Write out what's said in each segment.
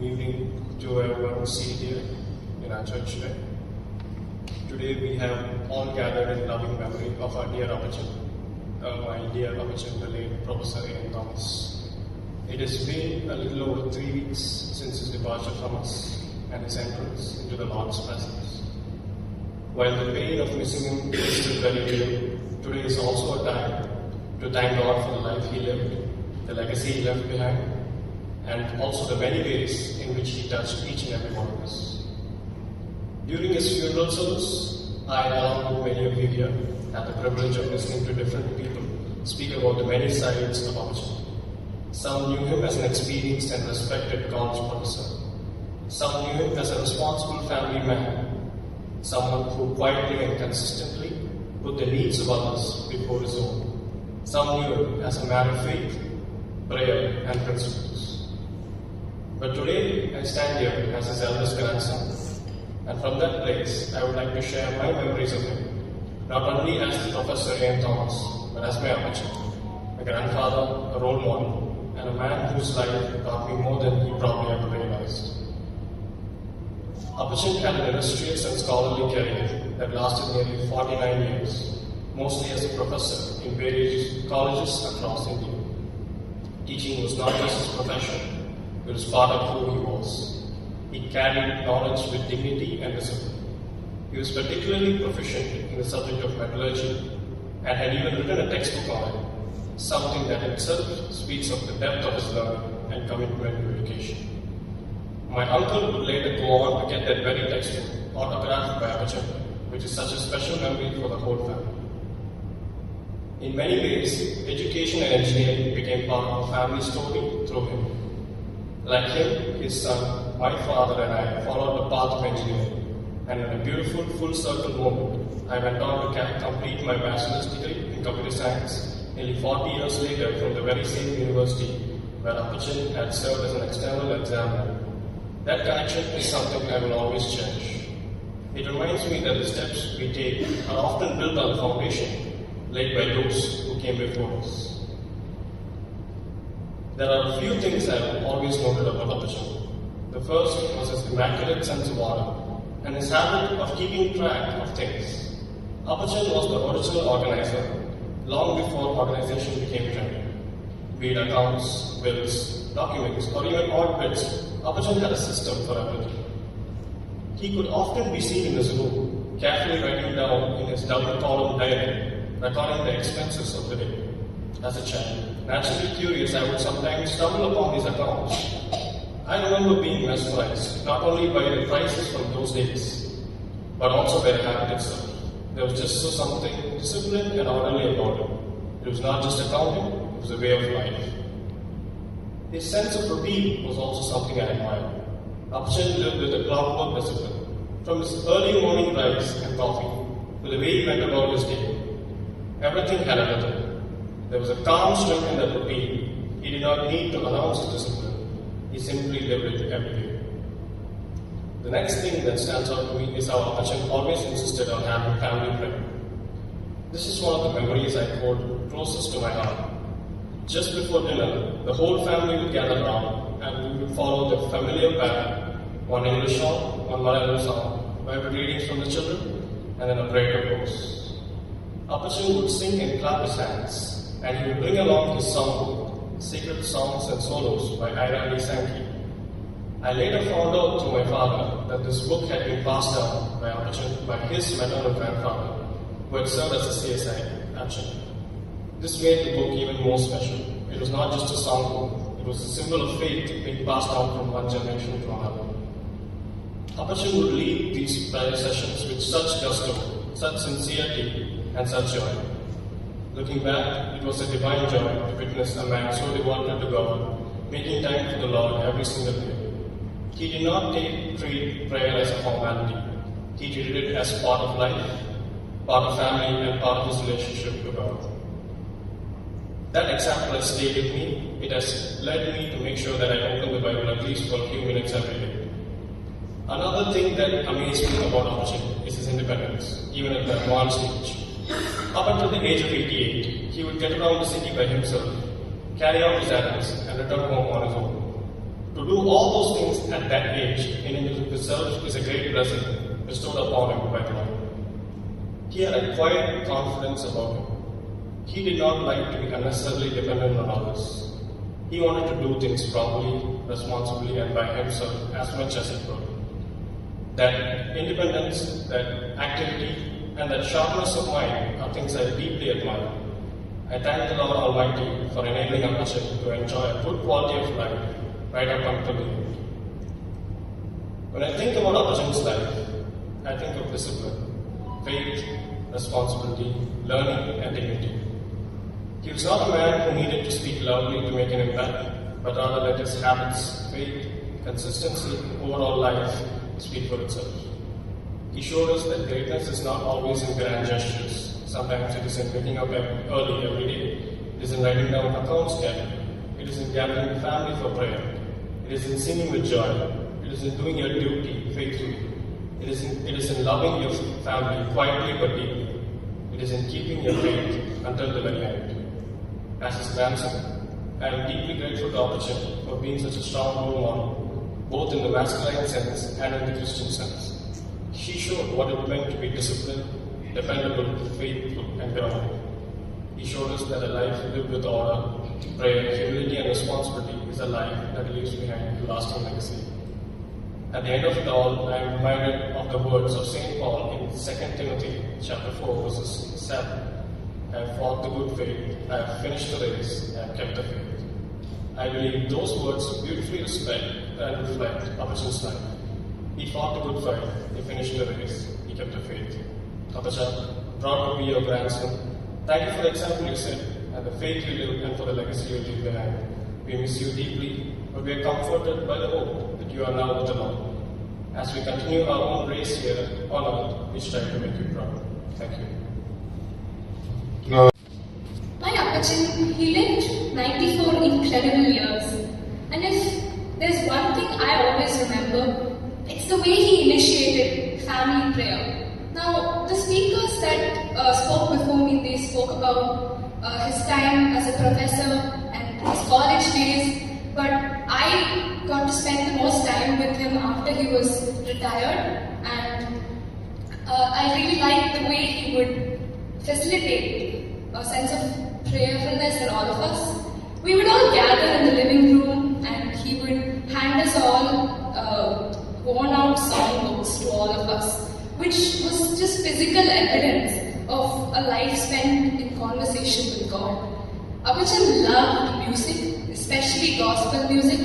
evening to everyone seated here in our church today. Today we have all gathered in loving memory of our dear Apachan, my dear Apachan, the late Professor Ian Thomas. It has been a little over 3 weeks since his departure from us and his entrance into the Lord's presence. While the pain of missing him is still very real, today is also a time to thank God for the life he lived, the legacy he left behind, and also the many ways in which he touched each and every one of us. During his funeral service, I, along with many of you here, had the privilege of listening to different people speak about the many sides of Apachan. Some knew him as an experienced and respected college professor. Some knew him as a responsible family man, someone who quietly and consistently put the needs of others before his own. Some knew him as a man of faith, prayer, and principles. But today, I stand here as his eldest grandson, and from that place, I would like to share my memories of him, not only as Professor Ian Thomas, but as my Apachan, a grandfather, a role model, and a man whose life taught me more than he probably ever realized. Apachan had an illustrious and scholarly career that lasted nearly 49 years, mostly as a professor in various colleges across India. Teaching was not just his profession, it was part of who he was. He carried knowledge with dignity and discipline. He was particularly proficient in the subject of metallurgy and had even written a textbook on it, something that itself speaks of the depth of his learning and commitment to education. My uncle would later go on to get that very textbook autographed by Apachan, which is such a special memory for the whole family. In many ways, education and engineering became part of our family story through him. Like him, his son, my father and I followed the path of engineering, and in a beautiful full circle moment, I went on to complete my bachelor's degree in computer science nearly 40 years later from the very same university where Apachan had served as an external examiner. That connection is something I will always cherish. It reminds me that the steps we take are often built on the foundation laid by those who came before us. There are a few things I have always noted about Apachan. The first was his immaculate sense of order and his habit of keeping track of things. Apachan was the original organizer long before organization became trendy. Be it accounts, bills, documents, or even odd bits, Apachan had a system for everything. He could often be seen in his room, carefully writing down in his double-column diary, recording the expenses of the day. As a child, naturally curious, I would sometimes stumble upon these accounts. I remember being mesmerized, not only by the prices from those days, but also by the habit itself. There was just something disciplined and orderly about it. It was not just accounting, it was a way of life. His sense of routine was also something I admired. Apachan lived with a clockwork discipline. From his early morning rise and coffee, to the way he went about his day, everything had a rhythm. There was a calm strength in that routine. He did not need to announce his discipline. He simply lived it every day. The next thing that stands out to me is how Apachan always insisted on having family prayer. This is one of the memories I hold closest to my heart. Just before dinner, the whole family would gather around and we would follow the familiar pattern: one English song, one Malayalam song, Bible readings from the children, and then a prayer to close. Apachan would sing and clap his hands, and he would bring along his songbook, Sacred Songs and Solos by Ira Lee Sankey. I later found out through my father that this book had been passed down by Apachan by his maternal grandfather, who had served as a CSI Apachan. This made the book even more special. It was not just a songbook, it was a symbol of faith being passed down from one generation to another. Apachan would lead these prayer sessions with such gusto, such sincerity, and such joy. Looking back, it was a divine joy to witness a man so devoted to God, making time for the Lord every single day. He did not treat prayer as a formality. He treated it as part of life, part of family, and part of his relationship to God. That example has stayed with me. It has led me to make sure that I open the Bible at least for a few minutes every day. Another thing that amazed me about Apachan is his independence, even at the advanced age. Up until the age of 88, he would get around the city by himself, carry out his errands, and return home on his own. To do all those things at that age in itself is a great blessing bestowed upon him by the Lord. He had a quiet confidence about him. He did not like to be unnecessarily dependent on others. He wanted to do things properly, responsibly, and by himself as much as he could. That independence, that activity, and that sharpness of mind are things I deeply admire. I thank the Lord Almighty for enabling Apachan to enjoy a good quality of life right up until the end. When I think about Apachan's life, I think of discipline, faith, responsibility, learning, and dignity. He was not a man who needed to speak loudly to make an impact, but rather let his habits, faith, consistency, overall life speak for itself. He showed us that greatness is not always in grand gestures. Sometimes it is in waking up early every day. It is in writing down accounts schedule. It is in gathering the family for prayer. It is in singing with joy. It is in doing your duty faithfully. It is in loving your family quietly but deeply. It is in keeping your faith until the very end. As his grandson, I am deeply grateful to Apachan for being such a strong role model, both in the masculine sense and in the Christian sense. She showed what it meant to be disciplined, dependable, faithful, and grounded. He showed us that a life lived with order, prayer, humility, and responsibility is a life that leaves behind a lasting legacy. At the end of it all, I am reminded of the words of St. Paul in 2 Timothy chapter 4, verses 7. I have fought the good faith, I have finished the race, I have kept the faith. I believe those words beautifully reflect Apachan's life. He fought the good fight, he finished the race, he kept the faith. Apachan, proud to be your grandson. Thank you for the example you set, and the faith you live, and for the legacy you leave behind. We miss you deeply, but we are comforted by the hope that you are now with the Lord. As we continue our own race here on earth, we strive to make you proud. Thank you. My Apachan, he lived 94 incredible years. And if there's one thing I always remember, it's the way he initiated family prayer. Now, the speakers that spoke before me, they spoke about his time as a professor and his college days, but I got to spend the most time with him after he was retired, and I really liked the way he would facilitate a sense of prayerfulness in all of us. We would all gather in the living room, and he would hand us all worn out songbooks to all of us, which was just physical evidence of a life spent in conversation with God. Apachan loved music, especially gospel music,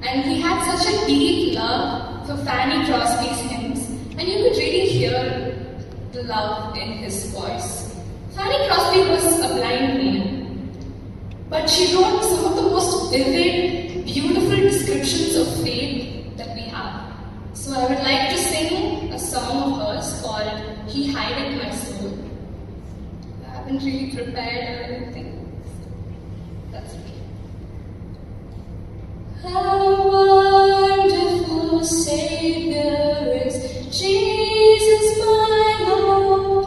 and he had such a deep love for Fanny Crosby's hymns, and you could really hear the love in his voice. Fanny Crosby was a blind woman, but she wrote some of the most vivid, beautiful descriptions of faith that we have. So I would like to sing a song of hers called He Hideth My Soul. I haven't really prepared or anything. That's okay. How wonderful Savior is Jesus my Lord.